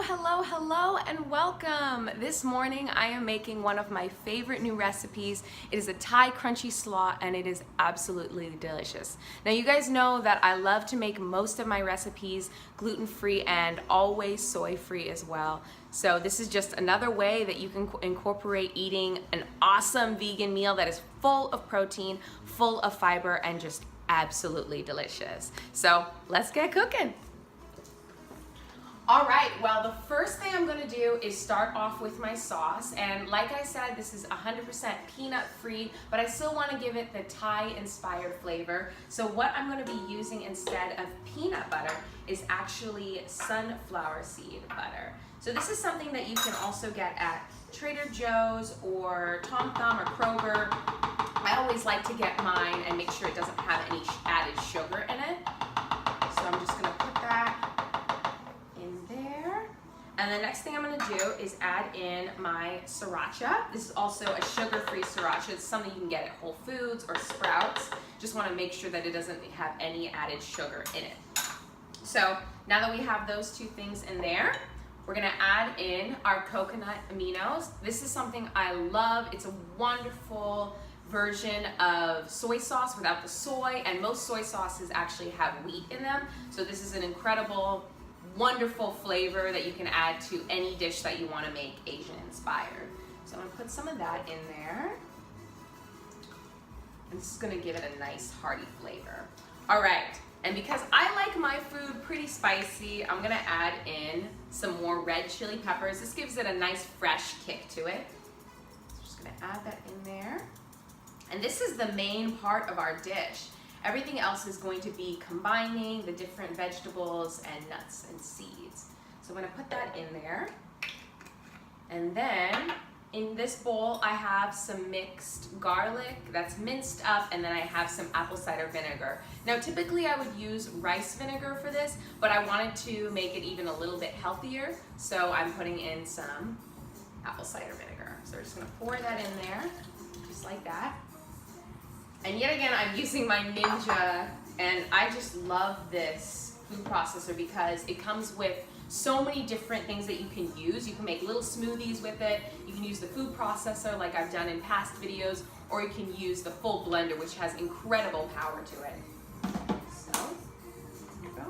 Hello, and welcome. This morning I am making one of my favorite new recipes. It is a Thai crunchy slaw and it is absolutely delicious. Now you guys know that I love to make most of my recipes gluten-free and always soy-free as well. So this is just another way that you can incorporate eating an awesome vegan meal that is full of protein, full of fiber, and just absolutely delicious. So let's get cooking. All right, well, the first thing I'm gonna do is start off with my sauce. And like I said, this is 100% peanut free, but I still wanna give it the Thai inspired flavor. So what I'm gonna be using instead of peanut butter is actually sunflower seed butter. So this is something that you can also get at Trader Joe's or Tom Thumb or Kroger. I always like to get mine and make sure it doesn't have any added sugar in it. So I'm just gonna put that there. And the next thing I'm going to do is add in my Sriracha. This is also a sugar-free Sriracha. It's something you can get at Whole Foods or Sprouts. Just want to make sure that it doesn't have any added sugar in it. So now that we have those two things in there, we're going to add in our coconut Aminos. This is something I love. It's a wonderful version of soy sauce without the soy, and most soy sauces actually have wheat in them. So this is an incredible, wonderful flavor that you can add to any dish that you want to make Asian inspired. So I'm going to put some of that in there. And this is going to give it a nice hearty flavor. All right, and because I like my food pretty spicy, I'm going to add in some more red chili peppers. This gives it a nice fresh kick to it. So I'm just going to add that in there. And this is the main part of our dish. Everything else is going to be combining the different vegetables and nuts and seeds. So I'm going to put that in there. And then in this bowl I have some mixed garlic that's minced up, and then I have some apple cider vinegar. Now typically I would use rice vinegar for this, but I wanted to make it even a little bit healthier, so I'm putting in some apple cider vinegar. So we're just going to pour that in there, just like that. And yet again, I'm using my Ninja, and I just love this food processor because it comes with so many different things that you can use. You can make little smoothies with it. You can use the food processor like I've done in past videos, or you can use the full blender, which has incredible power to it. So, there we go.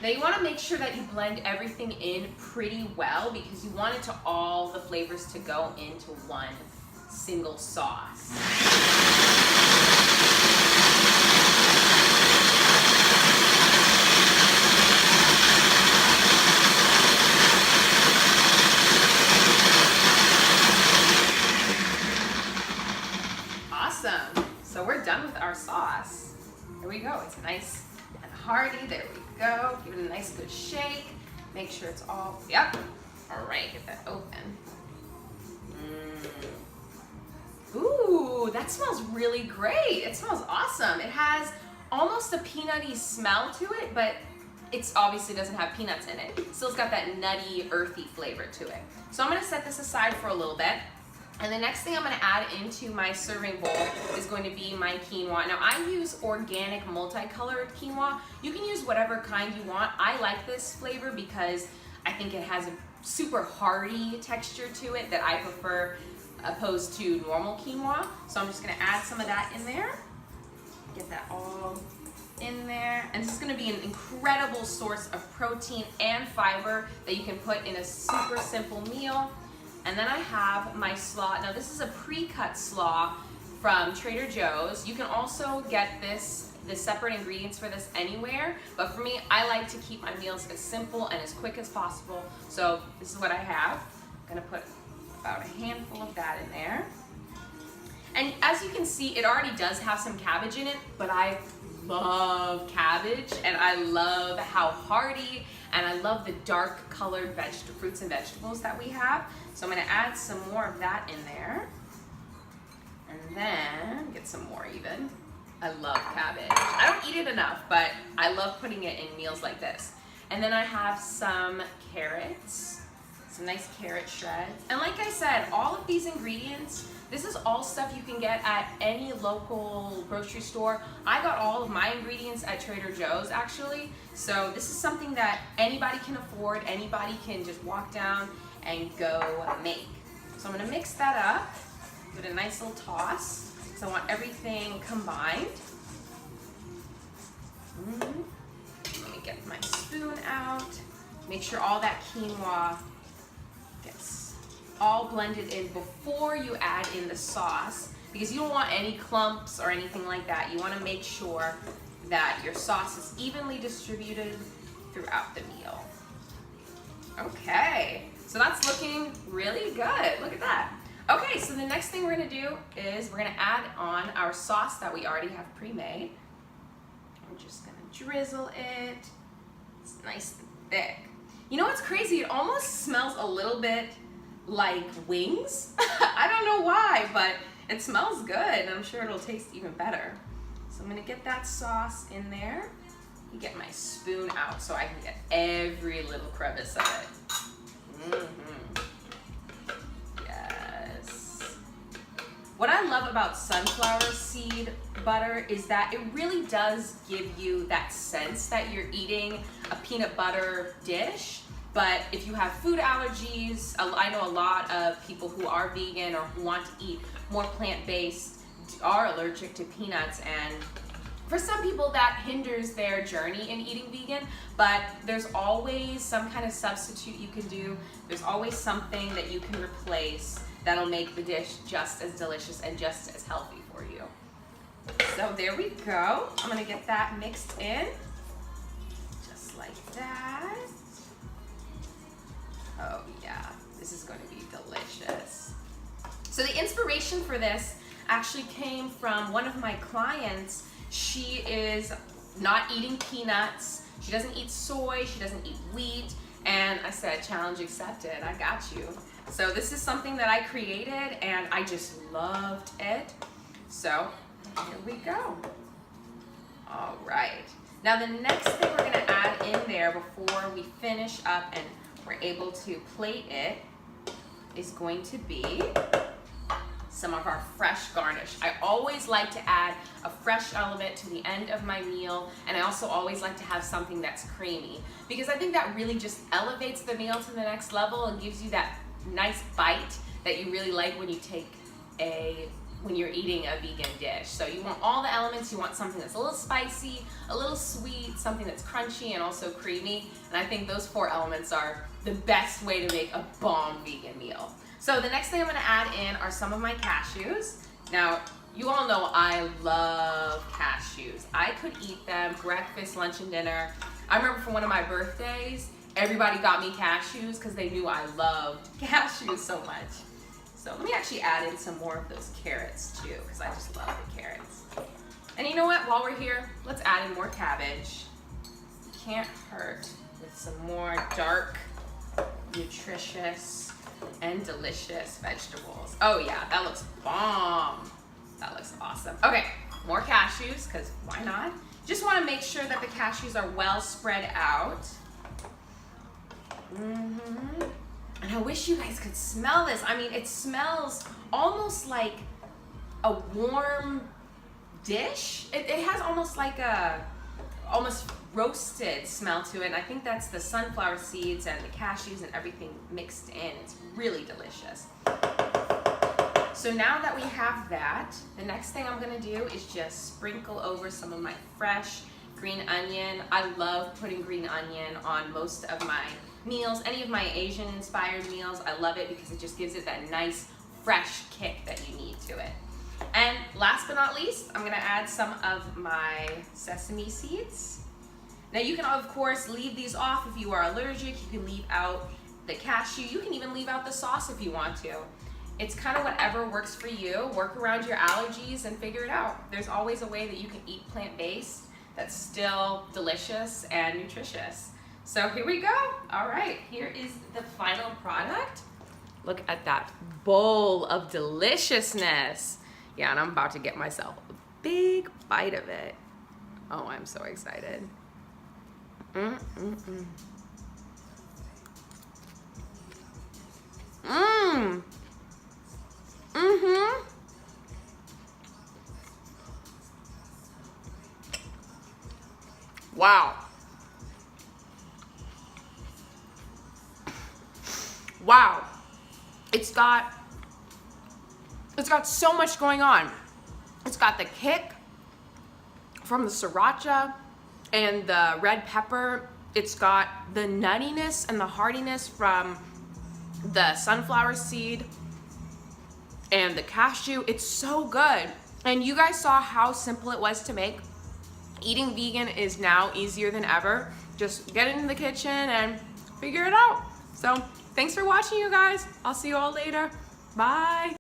Now you want to make sure that you blend everything in pretty well because you want it to all the flavors to go into one single sauce. Awesome. So we're done with our sauce. There we go. It's nice and hearty. There we go. Give it a nice good shake. Make sure it's all, yep. All right, get that open. Ooh, that smells really great. It smells awesome. It has almost a peanutty smell to it, but it obviously doesn't have peanuts in it. It still's got that nutty, earthy flavor to it. So I'm gonna set this aside for a little bit. And the next thing I'm going to add into my serving bowl is going to be my quinoa. Now I use organic multicolored quinoa. You can use whatever kind you want. I like this flavor because I think it has a super hearty texture to it that I prefer opposed to normal quinoa. So I'm just going to add some of that in there. Get that all in there. And this is going to be an incredible source of protein and fiber that you can put in a super simple meal. And then I have my slaw. Now this is a pre-cut slaw from Trader Joe's. You can also get the separate ingredients for this anywhere, but for me, I like to keep my meals as simple and as quick as possible. So this is what I have. I'm gonna put about a handful of that in there. And as you can see, it already does have some cabbage in it, but I love cabbage, and I love how hearty, and I love the dark colored fruits and vegetables that we have. So I'm going to add some more of that in there, and then get some more even. I love cabbage. I don't eat it enough, but I love putting it in meals like this. And then I have some carrots, some nice carrot shreds. And like I said, all of these ingredients, this is all stuff you can get at any local grocery store. I got all of my ingredients at Trader Joe's actually. So this is something that anybody can afford, anybody can just walk down and go make. So I'm gonna mix that up with a nice little toss. So I want everything combined. Let me get my spoon out. Make sure all that quinoa gets all blended in before you add in the sauce, because you don't want any clumps or anything like that. You want to make sure that your sauce is evenly distributed throughout the meal. Okay, so that's looking really good. Look at that. Okay, so the next thing we're gonna do is we're gonna add on our sauce that we already have pre-made. We're just gonna drizzle it. It's nice and thick. You know what's crazy? It almost smells a little bit like wings. I don't know why, but it smells good, and I'm sure it'll taste even better. So I'm gonna get that sauce in there. You get my spoon out so I can get every little crevice of it. What I love about sunflower seed butter is that it really does give you that sense that you're eating a peanut butter dish. But if you have food allergies, I know a lot of people who are vegan or who want to eat more plant-based are allergic to peanuts, and for some people that hinders their journey in eating vegan, but there's always some kind of substitute you can do. There's always something that you can replace that'll make the dish just as delicious and just as healthy for you. So there we go. I'm gonna get that mixed in, just like that. Oh yeah, this is gonna be delicious. So the inspiration for this actually came from one of my clients. She is not eating peanuts, she doesn't eat soy, she doesn't eat wheat, and I said, challenge accepted, I got you. So this is something that I created and I just loved it. So here we go. All right. Now the next thing we're gonna add in there before we finish up and we're able to plate it is going to be some of our fresh garnish. I always like to add a fresh element to the end of my meal, and I also always like to have something that's creamy, because I think that really just elevates the meal to the next level and gives you that nice bite that you really like when you when you're eating a vegan dish. So you want all the elements. You want something that's a little spicy, a little sweet, something that's crunchy and also creamy, and I think those 4 elements are the best way to make a bomb vegan meal. So the next thing I'm gonna add in are some of my cashews. Now, you all know I love cashews. I could eat them breakfast, lunch, and dinner. I remember for one of my birthdays, everybody got me cashews because they knew I loved cashews so much. So let me actually add in some more of those carrots too, because I just love the carrots. And you know what, while we're here, let's add in more cabbage. Can't hurt with some more dark, nutritious, and delicious vegetables. Oh yeah, that looks bomb. That looks awesome. Okay, more cashews, because why not? Just want to make sure that the cashews are well spread out. And I wish you guys could smell this. I mean, it smells almost like a warm dish. It has almost like a almost roasted smell to it, and I think that's the sunflower seeds and the cashews and everything mixed in. It's really delicious. So now that we have that, the next thing I'm gonna do is just sprinkle over some of my fresh green onion. I love putting green onion on most of my meals, any of my Asian inspired meals. I love it because it just gives it that nice fresh kick that you need to it. And last but not least, I'm gonna add some of my sesame seeds. Now you can of course leave these off if you are allergic. You can leave out the cashew. You can even leave out the sauce if you want to. It's kind of whatever works for you. Work around your allergies and figure it out. There's always a way that you can eat plant-based that's still delicious and nutritious. So here we go. All right, here is the final product. Look at that bowl of deliciousness. Yeah, and I'm about to get myself a big bite of it. Oh, I'm so excited. Mmm. Mm-hmm. Wow. Wow. It's got so much going on. It's got the kick from the Sriracha and the red pepper. It's got the nuttiness and the heartiness from the sunflower seed and the cashew. It's so good. And you guys saw how simple it was to make. Eating vegan is now easier than ever. Just get into the kitchen and figure it out. So thanks for watching, you guys. I'll see you all later. Bye.